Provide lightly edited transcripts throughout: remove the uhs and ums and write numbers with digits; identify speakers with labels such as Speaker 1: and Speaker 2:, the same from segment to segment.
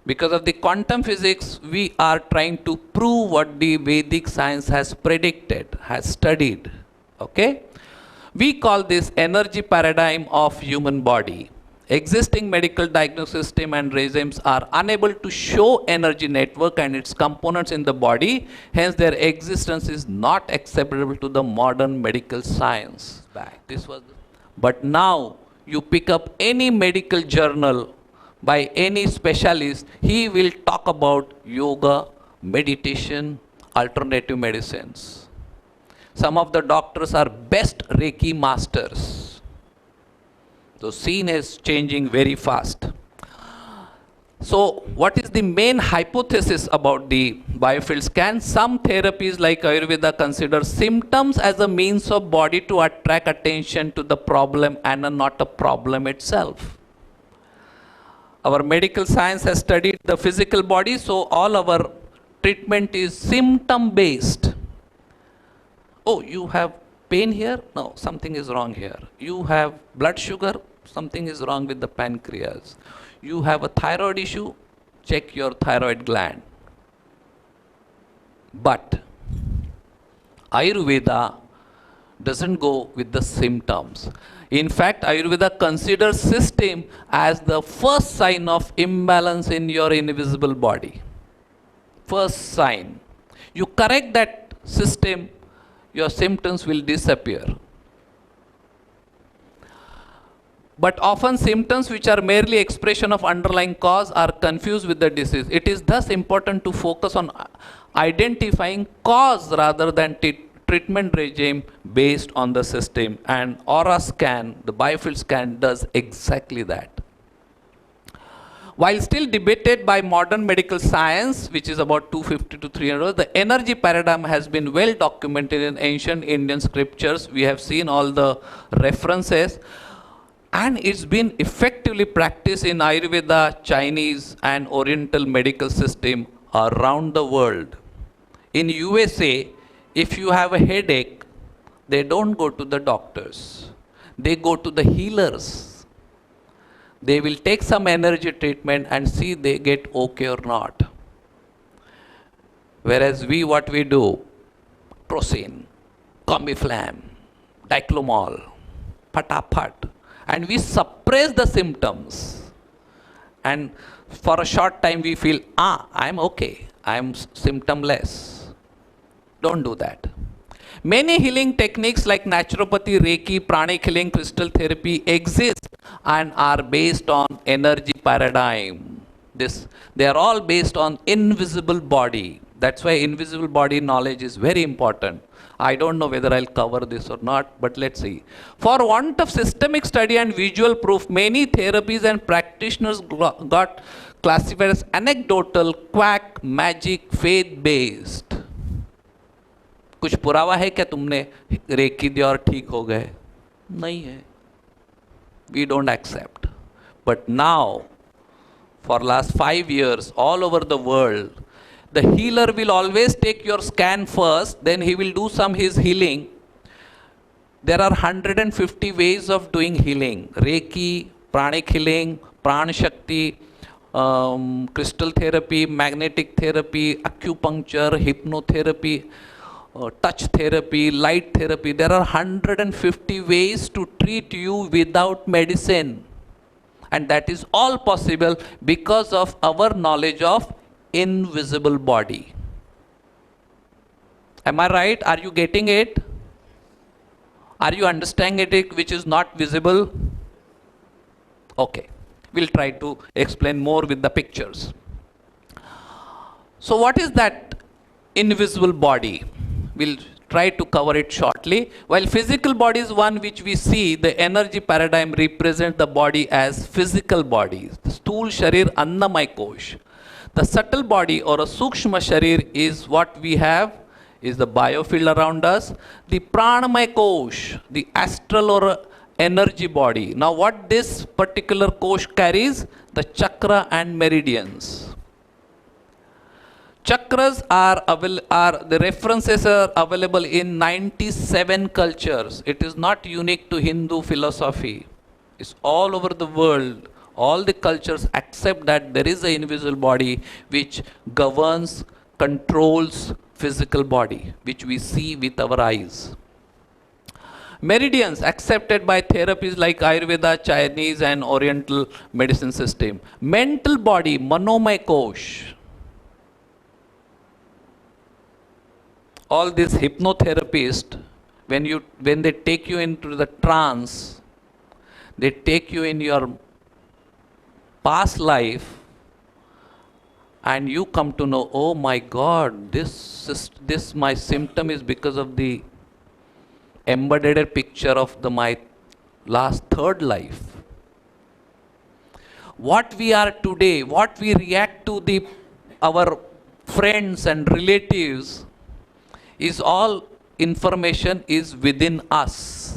Speaker 1: Because of the quantum physics, we are trying to prove what the Vedic science has predicted, has studied. Okay? We call this energy paradigm of human body. Existing medical diagnosis system and regimes are unable to show energy network and its components in the body. Hence, their existence is not acceptable to the modern medical science. But now, you pick up any medical journal by any specialist, he will talk about yoga, meditation, alternative medicines. Some of the doctors are best Reiki masters. The scene is changing very fast. So, what is the main hypothesis about the Biofield scan? Some therapies like Ayurveda consider symptoms as a means of body to attract attention to the problem and not a problem itself. Our medical science has studied the physical body, so all our treatment is symptom based. Oh, you have pain here? No, something is wrong here. You have blood sugar? Something is wrong with the pancreas. You have a thyroid issue? Check your thyroid gland. But Ayurveda doesn't go with the symptoms. In fact, Ayurveda considers system as the first sign of imbalance in your invisible body. First sign. You correct that system, your symptoms will disappear. But often symptoms which are merely expression of underlying cause are confused with the disease. It is thus important to focus on identifying cause rather than treatment regime based on the system, and aura scan, the Biofield scan, does exactly that. While still debated by modern medical science, which is about 250 to 300, the energy paradigm has been well documented in ancient Indian scriptures. We have seen all the references, and it's been effectively practiced in Ayurveda, Chinese and Oriental medical system around the world. In USA, if you have a headache, they don't go to the doctors. They go to the healers. They will take some energy treatment and see they get okay or not. Whereas what we do, Prosin, Comiflam, Diclomol, Patapat, and we suppress the symptoms. And for a short time we feel, I'm okay, I'm symptomless. Don't do that. Many healing techniques like Naturopathy, Reiki, Pranic healing, crystal therapy exist and are based on energy paradigm. They are all based on invisible body. That's why invisible body knowledge is very important. I don't know whether I'll cover this or not, but let's see. For want of systemic study and visual proof, many therapies and practitioners got classified as anecdotal, quack, magic, faith-based. कुछ पुरावा है क्या तुमने recce दिया और ठीक हो गए? नहीं है. We don't accept. But now, for last 5 years, all over the world, the healer will always take your scan first, then he will do his healing. There are 150 ways of doing healing. Reiki, Pranic healing, Pran Shakti, crystal therapy, magnetic therapy, acupuncture, hypnotherapy, touch therapy, light therapy. There are 150 ways to treat you without medicine. And that is all possible because of our knowledge of invisible body. Am I right? Are you getting it? Are you understanding it, which is not visible? Okay. We'll try to explain more with the pictures. So what is that invisible body? We'll try to cover it shortly. While physical body is one which we see, the energy paradigm represents the body as physical body. Stool Sharir Annamay Kosh. The subtle body or a Sukshma Sharir is what we have, is the biofield around us. The Pranamay Kosh, the astral or energy body. Now what this particular Kosh carries? The chakra and meridians. Chakras the references are available in 97 cultures. It is not unique to Hindu philosophy. It's all over the world. All the cultures accept that there is an invisible body which governs, controls physical body, which we see with our eyes. Meridians accepted by therapies like Ayurveda, Chinese and Oriental medicine system. Mental body, Manomay Kosh. All these hypnotherapists, when they take you into the trance, they take you in your past life, and you come to know, oh my God, this my symptom is because of the embedded picture of my last third life. What we are today, what we react to our friends and relatives, is all information is within us.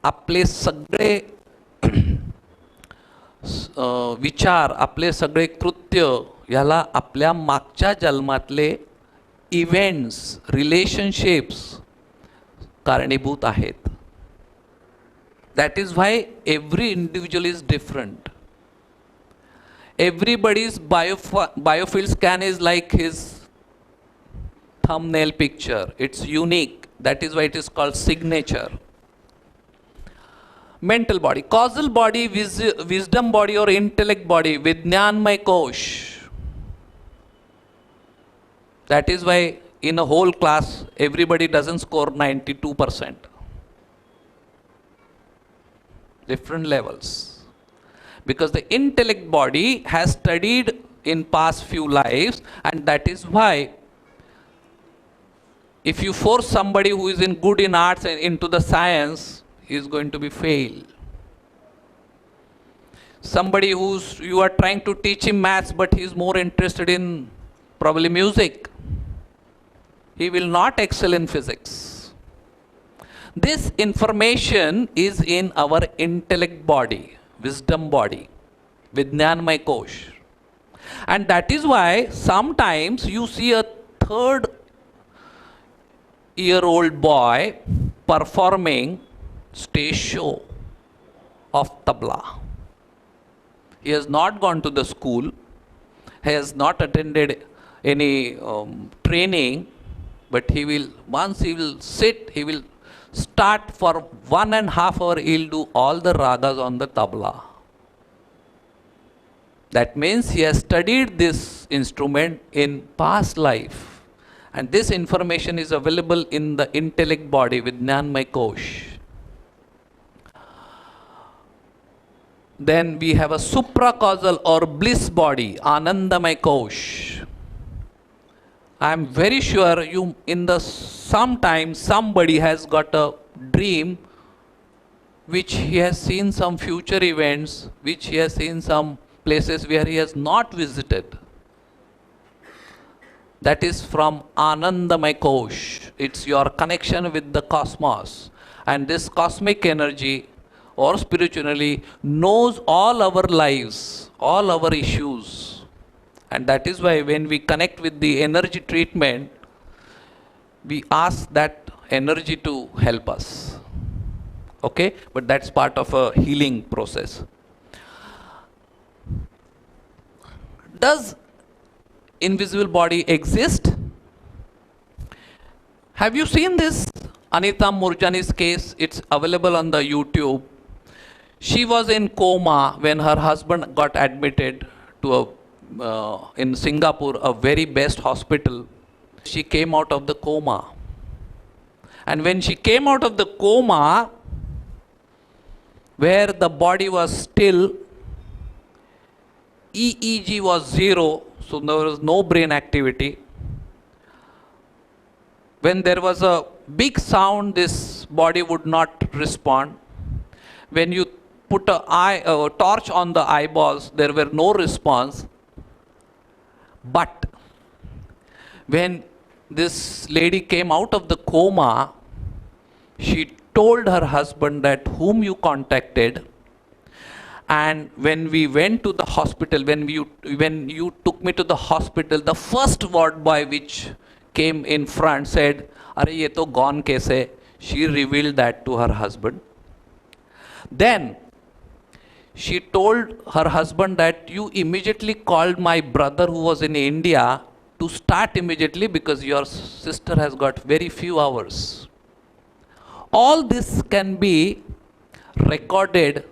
Speaker 1: आपले सगळे विचार, आपले सगळे कृत्य याला आपल्या मागच्या जन्मातले events, relationships कारणीभूत आहेत. That is why every individual is different. Everybody's biofield scan is like his thumbnail picture. It's unique. That is why it is called signature. Mental body, causal body, wisdom body or intellect body, Vijnanmay Kosh. That is why in a whole class everybody doesn't score 92%. Different levels. Because the intellect body has studied in past few lives, and that is why if you force somebody who is good in arts and into the science, he is going to be fail. Somebody you are trying to teach him maths, but he is more interested in probably music, he will not excel in physics. This information is in our intellect body, wisdom body, Vijnanmay Kosh. And that is why sometimes you see a 3-year-old boy performing stage show of tabla. He has not gone to the school, he has not attended any training, but once he will sit, he will start for 1.5 hours, he will do all the ragas on the tabla. That means he has studied this instrument in past life. And this information is available in the intellect body, Vijnanmay Kosh. Then we have a supracausal or bliss body, Anandamay Kosh. I am very sure sometime somebody has got a dream which he has seen some future events, which he has seen some places where he has not visited. That is from Anandamay Kosh. It's your connection with the cosmos. And this cosmic energy or spiritually knows all our lives, all our issues. And that is why when we connect with the energy treatment, we ask that energy to help us. Okay? But that's part of a healing process. Does invisible body exist? Have you seen this Anita Murjani's case? It's available on the YouTube. She was in coma when her husband got admitted to in Singapore, a very best hospital. She came out of the coma. And when she came out of the coma, where the body was still, EEG was 0, so there was no brain activity. When there was a big sound, this body would not respond. When you put a torch on the eyeballs, there were no response. But when this lady came out of the coma, she told her husband that whom you contacted. And when we went to the hospital, when you took me to the hospital, the first ward boy which came in front said, "Arey ye to gone kaise?" She revealed that to her husband. Then she told her husband that you immediately called my brother who was in India to start immediately because your sister has got very few hours. All this can be recorded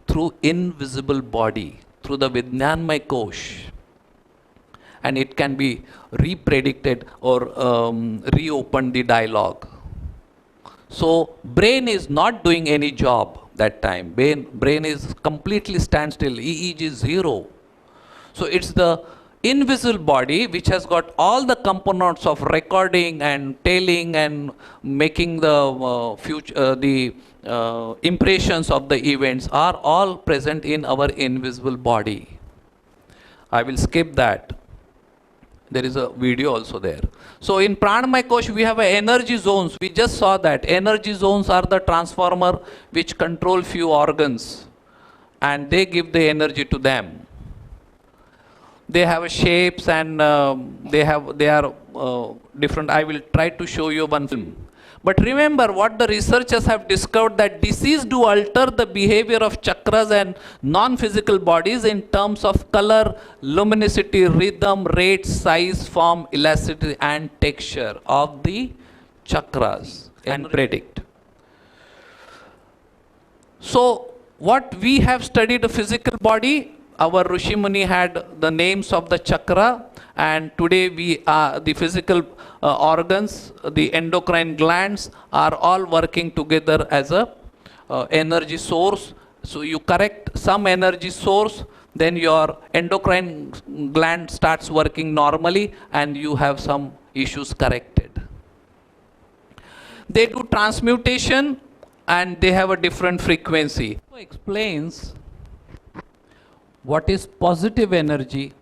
Speaker 1: through invisible body, through the Vijnanmay Kosh. And it can be re-predicted or reopened the dialogue. So brain is not doing any job that time. Brain is completely standstill. EEG is 0. So it's the invisible body which has got all the components of recording and telling and making the impressions of the events are all present in our invisible body. I will skip that. There is a video also there. So in Pranamaya Kosh we have energy zones. We just saw that. Energy zones are the transformer which control few organs and they give the energy to them. They have shapes and they are different. I will try to show you one film. But remember what the researchers have discovered, that disease do alter the behavior of chakras and non-physical bodies in terms of color, luminosity, rhythm, rate, size, form, elasticity and texture of the chakras and predict. So what we have studied the physical body, our Rishi Muni had the names of the chakra, and today we are the physical organs, the endocrine glands are all working together as a energy source. So you correct some energy source, then your endocrine gland starts working normally and you have some issues corrected. They do transmutation and they have a different frequency. So explains what is positive energy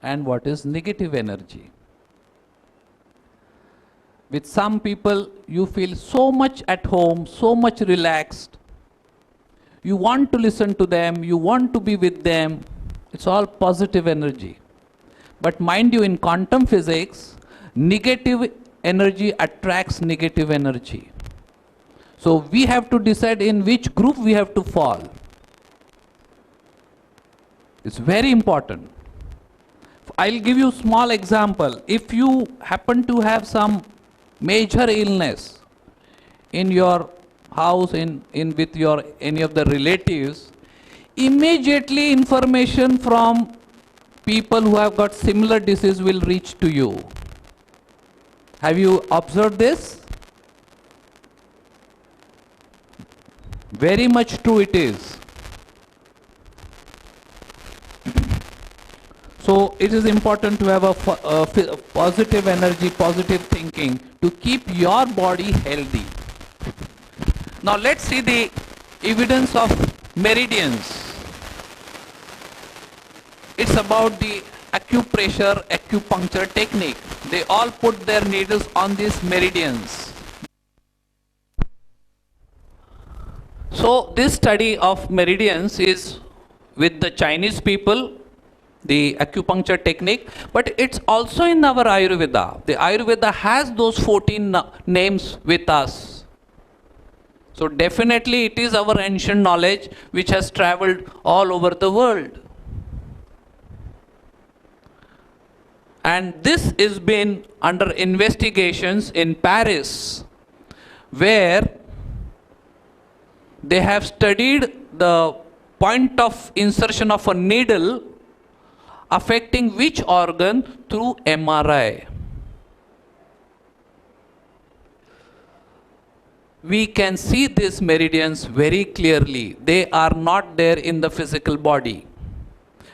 Speaker 1: and what is negative energy. With some people, you feel so much at home, so much relaxed. You want to listen to them, you want to be with them. It's all positive energy. But mind you, in quantum physics, negative energy attracts negative energy. So we have to decide in which group we have to fall. It's very important. I'll give you a small example. If you happen to have some major illness in your house, with your any of the relatives, immediately information from people who have got similar disease will reach to you. Have you observed this? Very much true it is. So it is important to have a positive energy, positive thinking to keep your body healthy. Now let's see the evidence of meridians. It's about the acupressure, acupuncture technique. They all put their needles on these meridians. So this study of meridians is with the Chinese people, the acupuncture technique, but it's also in our Ayurveda. The Ayurveda has those 14 names with us. So definitely it is our ancient knowledge which has traveled all over the world. And this is been under investigations in Paris, where they have studied the point of insertion of a needle affecting which organ through MRI. We can see these meridians very clearly. They are not there in the physical body.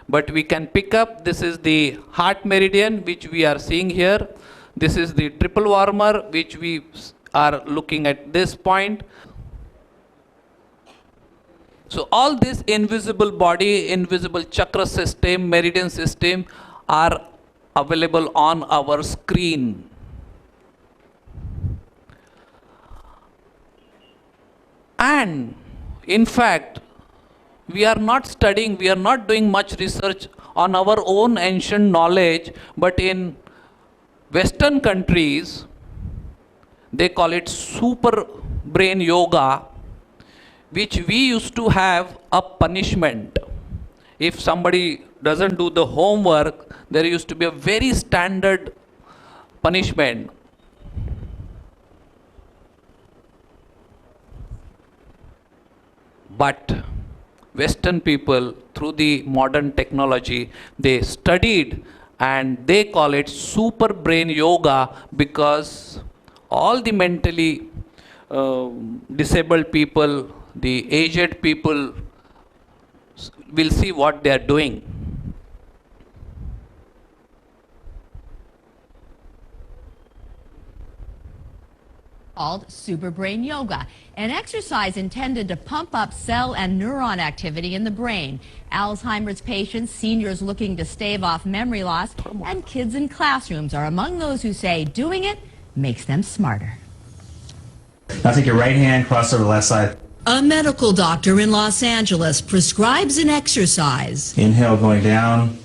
Speaker 1: But we can pick up, this is the heart meridian which we are seeing here. This is the triple warmer which we are looking at this point. So all this invisible body, invisible chakra system, meridian system are available on our screen. And in fact, we are not studying, we are not doing much research on our own ancient knowledge, but in Western countries, They call it super brain yoga, which we used to have a punishment. If somebody doesn't do the homework, there used to be a very standard punishment. But Western people, through the modern technology, they studied and they call it super brain yoga, because all the mentally disabled people, the aged people will see what they are doing.
Speaker 2: Called Super Brain Yoga, an exercise intended to pump up cell and neuron activity in the brain. Alzheimer's patients, seniors looking to stave off memory loss, and kids in classrooms are among those who say doing it makes them smarter.
Speaker 3: Now take your right hand, cross over the left side.
Speaker 2: A medical doctor in Los Angeles prescribes an exercise.
Speaker 3: Inhale going down,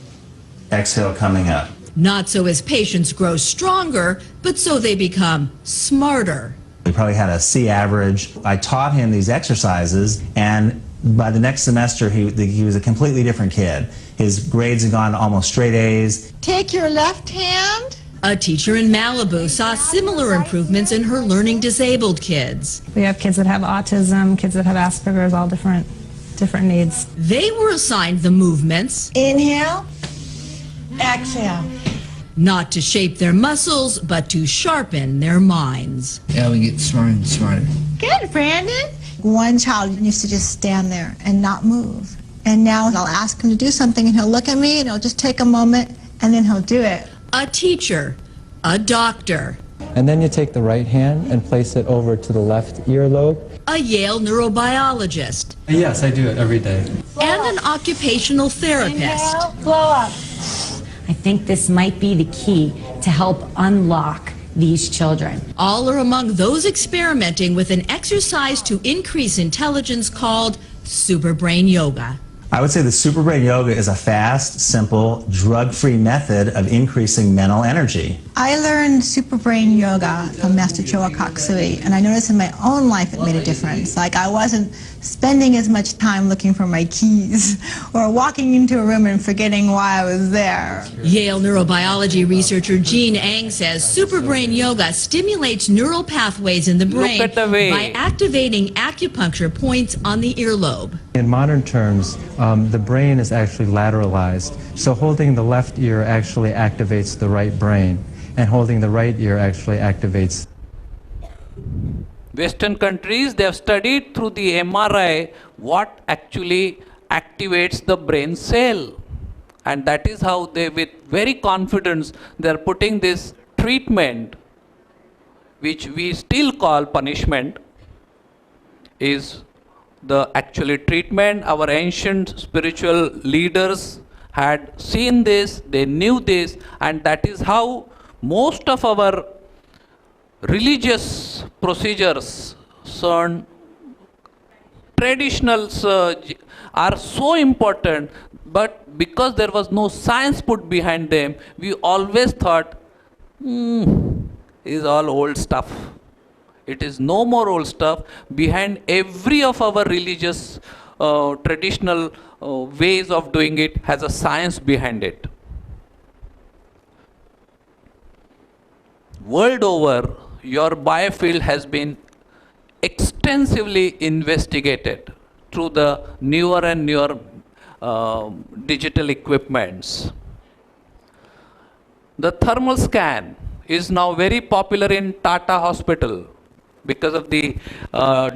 Speaker 3: exhale coming up.
Speaker 2: Not so his patients grow stronger, but so they become smarter.
Speaker 3: He probably had a C average. I taught him these exercises, and by the next semester, he was a completely different kid. His grades had gone almost straight A's.
Speaker 4: Take your left hand.
Speaker 2: A teacher in Malibu saw similar improvements in her learning disabled kids.
Speaker 5: We have kids that have autism, kids that have Asperger's, all different needs.
Speaker 2: They were assigned the movements.
Speaker 4: Inhale, exhale.
Speaker 2: Not to shape their muscles, but to sharpen their minds.
Speaker 6: Yeah, we get smarter and smarter.
Speaker 4: Good, Brandon. One child used to just stand there and not move. And now I'll ask him to do something and he'll look at me and he'll just take a moment and then he'll do it.
Speaker 2: A teacher, a doctor,
Speaker 7: And then you take the right hand and place it over to the left earlobe.
Speaker 2: a Yale neurobiologist,
Speaker 7: Yes, I do it every day.
Speaker 2: and an occupational therapist.
Speaker 4: Inhale, blow up.
Speaker 8: I think this might be the key to help unlock these children.
Speaker 2: All are among those experimenting with an exercise to increase intelligence called Super Brain Yoga.
Speaker 3: I would say the Super Brain Yoga is a fast, simple, drug-free method of increasing mental energy.
Speaker 4: I learned Super Brain Yoga from Master Choa Koksui, and I noticed in my own life it made a difference. Like I wasn't spending as much time looking for my keys or walking into a room and forgetting why I was there.
Speaker 2: Yale neurobiology researcher Jean Eng says Super Brain Yoga stimulates neural pathways in the brain
Speaker 1: at the way.
Speaker 2: by activating acupuncture points on the earlobe.
Speaker 7: In modern terms, the brain is actually lateralized. So holding the left ear actually activates the right brain, and holding the right ear actually activates.
Speaker 1: Western countries, they have studied through the MRI what actually activates the brain cell. And that is how they, with very confidence, they are putting this treatment, which we still call punishment, is the actually treatment. Our ancient spiritual leaders had seen this, they knew this, and that is how most of our religious procedures, certain traditionals are so important, but because there was no science put behind them, we always thought, is all old stuff. It is no more old stuff. Behind every of our religious traditional ways of doing it has a science behind it. World over, your biofield has been extensively investigated through the newer and newer digital equipments. The thermal scan is now very popular in Tata Hospital. Because of the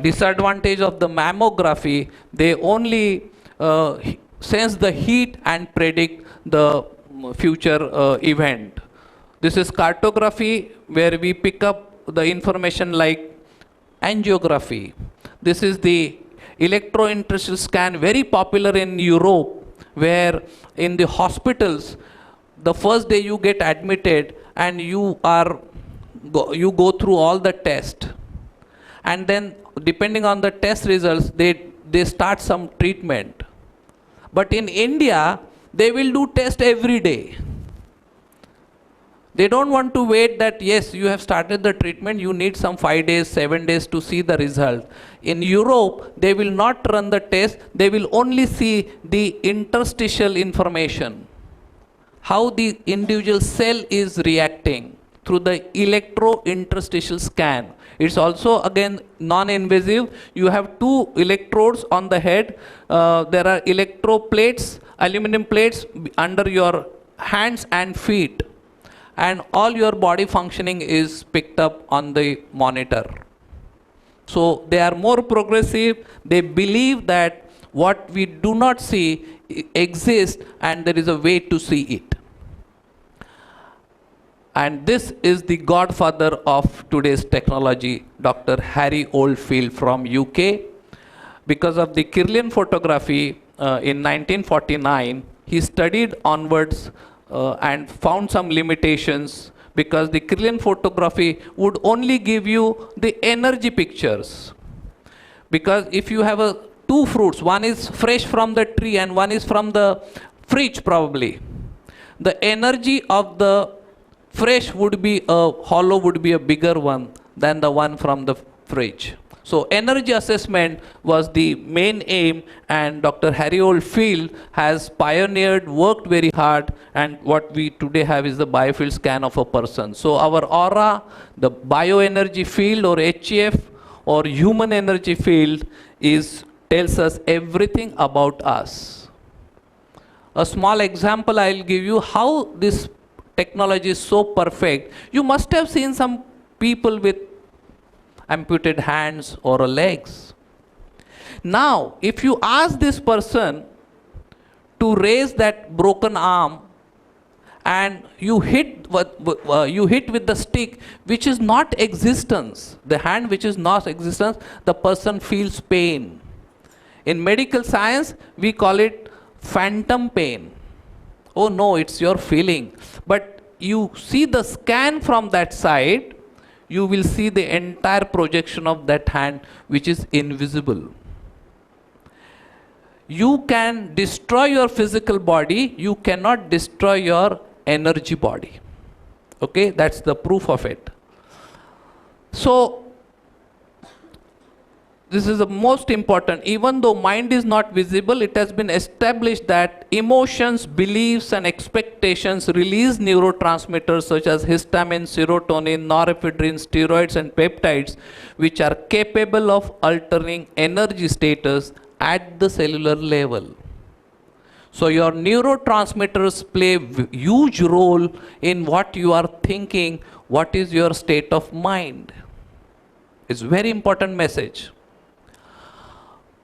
Speaker 1: disadvantage of the mammography, they only sense the heat and predict the future event. This is cartography, where we pick up the information like angiography. This is the electrointerstitial scan, very popular in Europe, where in the hospitals, the first day you get admitted and you go through all the tests. And then depending on the test results, they start some treatment. But in India, they will do test every day. They don't want to wait that, yes, you have started the treatment, you need some 5 days, 7 days to see the result. In Europe, they will not run the test, they will only see the interstitial information, how the individual cell is reacting through the electro-interstitial scan. It's also again non-invasive. You have 2 electrodes on the head. There are electroplates, aluminum plates under your hands and feet. And all your body functioning is picked up on the monitor. So they are more progressive. They believe that what we do not see exists and there is a way to see it. And this is the godfather of today's technology, Dr. Harry Oldfield from UK. Because of the Kirlian photography in 1949, he studied onwards and found some limitations, because the Kirlian photography would only give you the energy pictures. Because if you have 2 fruits, one is fresh from the tree and one is from the fridge probably, the energy of the fresh would be hollow would be a bigger one than the one from the fridge. So energy assessment was the main aim, and Dr. Harry Oldfield has pioneered, worked very hard, and what we today have is the biofield scan of a person. So our aura, the bioenergy field or HEF or human energy field tells us everything about us. A small example I'll give you how this technology is so perfect. You must have seen some people with amputated hands or legs. Now, if you ask this person to raise that broken arm and you hit with the stick which is not existence, the hand which is not existence, the person feels pain. In medical science, we call it phantom pain. Oh no, it's your feeling. But you see the scan from that side, you will see the entire projection of that hand which is invisible. You can destroy your physical body, you cannot destroy your energy body. Okay, that's the proof of it. So, this is the most important. Even though mind is not visible, it has been established that emotions, beliefs and expectations release neurotransmitters such as histamine, serotonin, norepinephrine, steroids and peptides, which are capable of altering energy status at the cellular level. So your neurotransmitters play a huge role in what you are thinking, what is your state of mind. It's a very important message.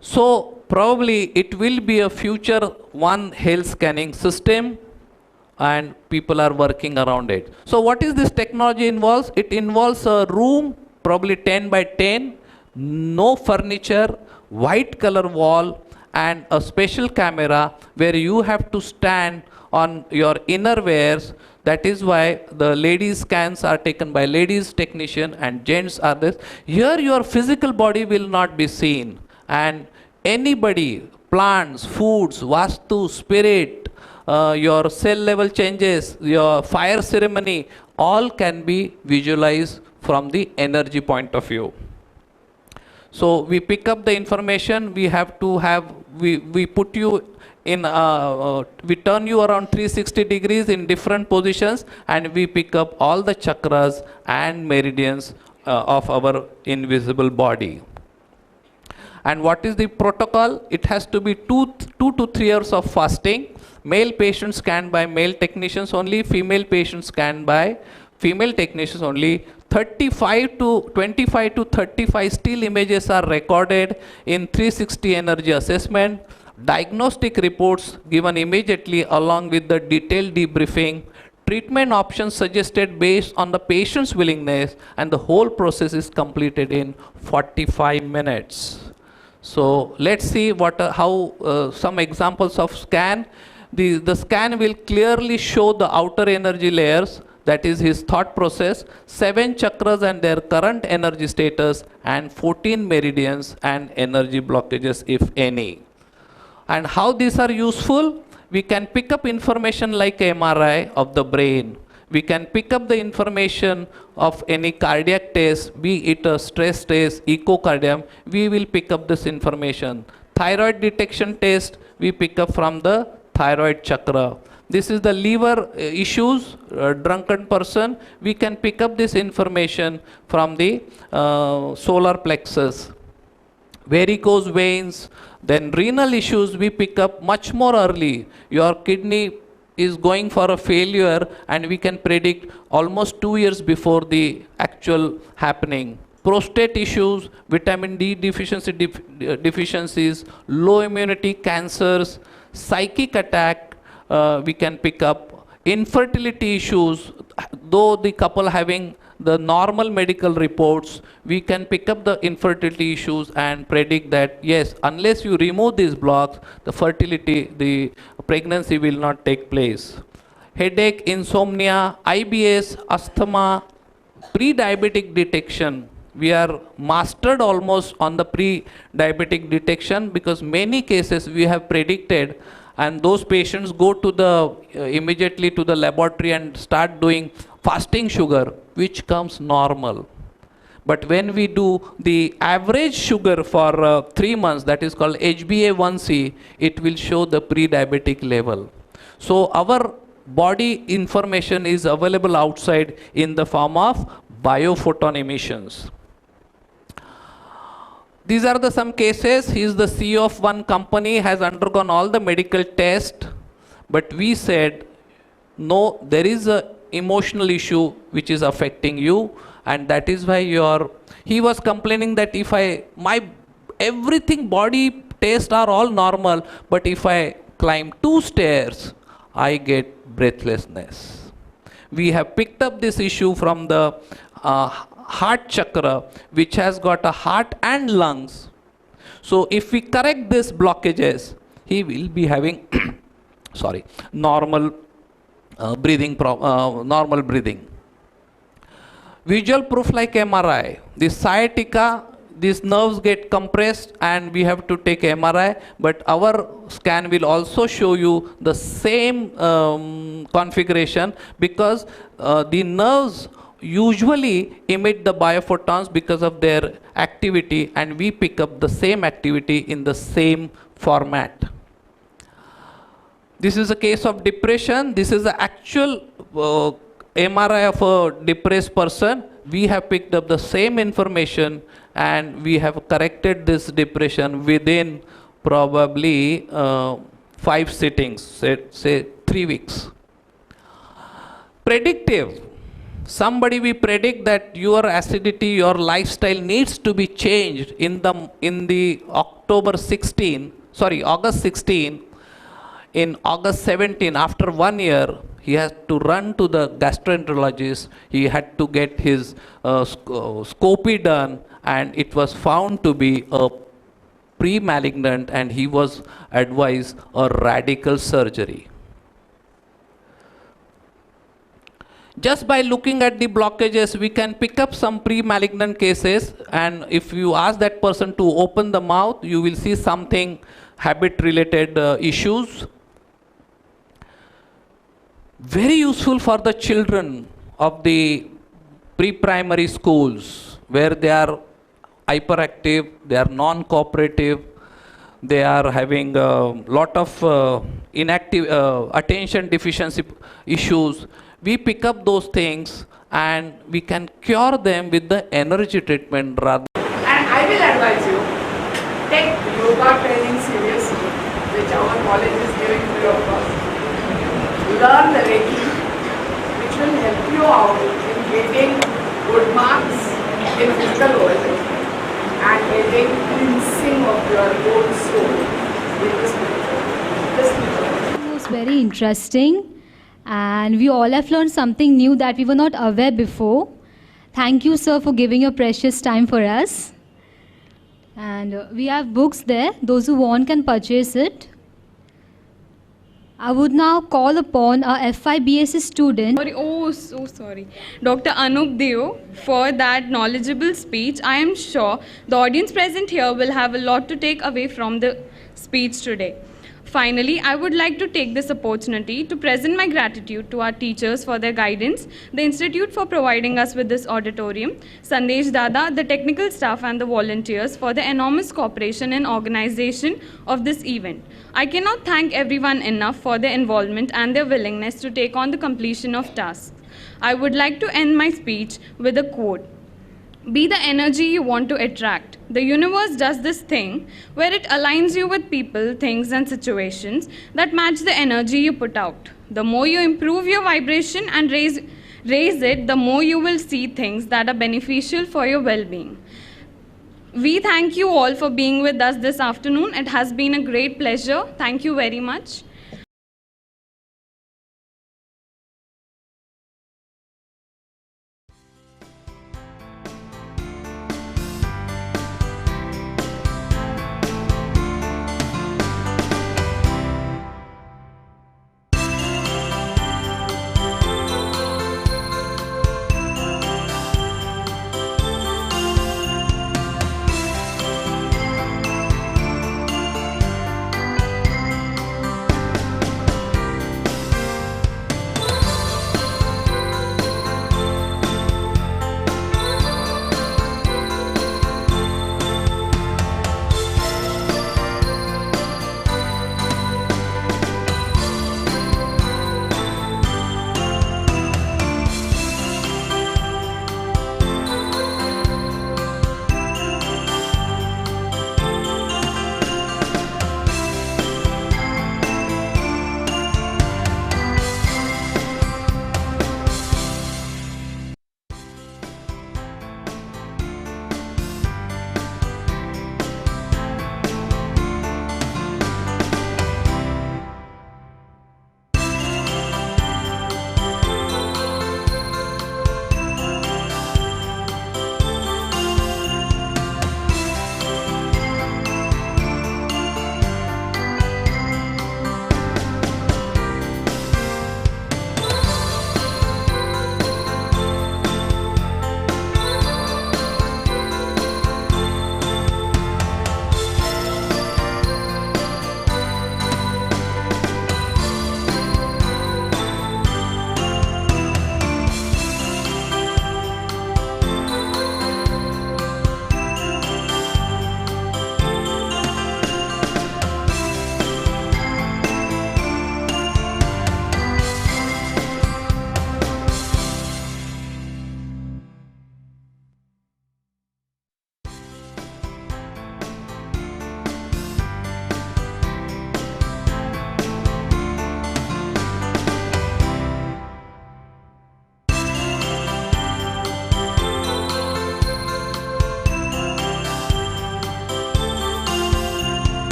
Speaker 1: So probably it will be a future one health scanning system, and people are working around it. So what is this technology involves? It involves a room, probably 10 by 10, no furniture, white color wall, and a special camera where you have to stand on your inner wears. That is why the ladies scans are taken by ladies technician and gents are this. Here your physical body will not be seen, and anybody, plants, foods, vastu, spirit, your cell level changes, your fire ceremony, all can be visualized from the energy point of view. So we pick up the information, we have to have, we put you in, we turn you around 360 degrees in different positions, and we pick up all the chakras and meridians of our invisible body. And what is the protocol? It has to be 2 to 3 hours of fasting. Male patients scanned by male technicians only, female patients scanned by female technicians only. 25 to 35 still images are recorded in 360 energy assessment. Diagnostic reports given immediately along with the detailed debriefing. Treatment options suggested based on the patient's willingness, and the whole process is completed in 45 minutes. So let's see how some examples of scan. The scan will clearly show the outer energy layers, that is his thought process, 7 chakras and their current energy status, and 14 meridians and energy blockages if any. And how these are useful? We can pick up information like MRI of the brain. We can pick up the information of any cardiac test, be it a stress test, echocardiogram, we will pick up this information. Thyroid detection test, we pick up from the thyroid chakra. This is the liver issues, drunken person, we can pick up this information from the solar plexus. Varicose veins, then renal issues we pick up much more early. Your kidney is going for a failure and we can predict almost 2 years before the actual happening. Prostate issues, vitamin D deficiencies, low immunity cancers, psychic attack, we can pick up. Infertility issues, though the couple having the normal medical reports, we can pick up the infertility issues and predict that yes, unless you remove these blocks, the fertility, the pregnancy will not take place. Headache, insomnia, IBS, asthma, pre-diabetic detection. We are mastered almost on the pre-diabetic detection because many cases we have predicted, and those patients go to the immediately to the laboratory and start doing fasting sugar, which comes normal. But when we do the average sugar for 3 months, that is called HbA1c, it will show the pre-diabetic level. So our body information is available outside in the form of biophoton emissions. These are the some cases. He is the CEO of one company, has undergone all the medical tests, but we said, no, there is a emotional issue which is affecting you, and that is why he was complaining that if my everything body tests are all normal, but if I climb 2 stairs, I get breathlessness. We have picked up this issue from the heart chakra, which has got a heart and lungs. So if we correct these blockages, he will be having normal normal breathing. Visual proof like MRI. The sciatica, these nerves get compressed and we have to take MRI, but our scan will also show you the same configuration, because the nerves usually emit the biophotons because of their activity, and we pick up the same activity in the same format. This is a case of depression. This is the actual MRI of a depressed person. We have picked up the same information and we have corrected this depression within probably 5 sittings, say 3 weeks. Predictive. Somebody we predict that your acidity, your lifestyle needs to be changed in the August 16. In August 17, after 1 year, he has to run to the gastroenterologist. He had to get his scopy done, and it was found to be a pre-malignant, and he was advised a radical surgery. Just by looking at the blockages, we can pick up some pre-malignant cases, and if you ask that person to open the mouth, you will see something habit-related issues. Very useful for the children of the pre-primary schools, where they are hyperactive, they are non-cooperative, they are having a lot of inactive attention deficiency issues. We pick up those things and we can cure them with the energy treatment rather.
Speaker 6: And I will advise you, take yoga training seriously, which our college is giving free of cost. Learn the Reiki, which will help you out in getting good marks in physical world and getting cleansing of your own soul with the spiritual.
Speaker 9: It was very interesting, and we all have learned something new that we were not aware before. Thank you, sir, for giving your precious time for us. And we have books there. Those who want can purchase it. I would now call upon our FIBS student.
Speaker 10: Sorry. Dr. Anup Deo for that knowledgeable speech. I am sure the audience present here will have a lot to take away from the speech today. Finally, I would like to take this opportunity to present my gratitude to our teachers for their guidance, the Institute for providing us with this auditorium, Sandesh Dada, the technical staff and the volunteers for the enormous cooperation and organization of this event. I cannot thank everyone enough for their involvement and their willingness to take on the completion of tasks. I would like to end my speech with a quote. Be the energy you want to attract. The universe does this thing where it aligns you with people, things and situations that match the energy you put out. The more you improve your vibration and raise it, the more you will see things that are beneficial for your well-being. We thank you all for being with us this afternoon. It has been a great pleasure. Thank you very much.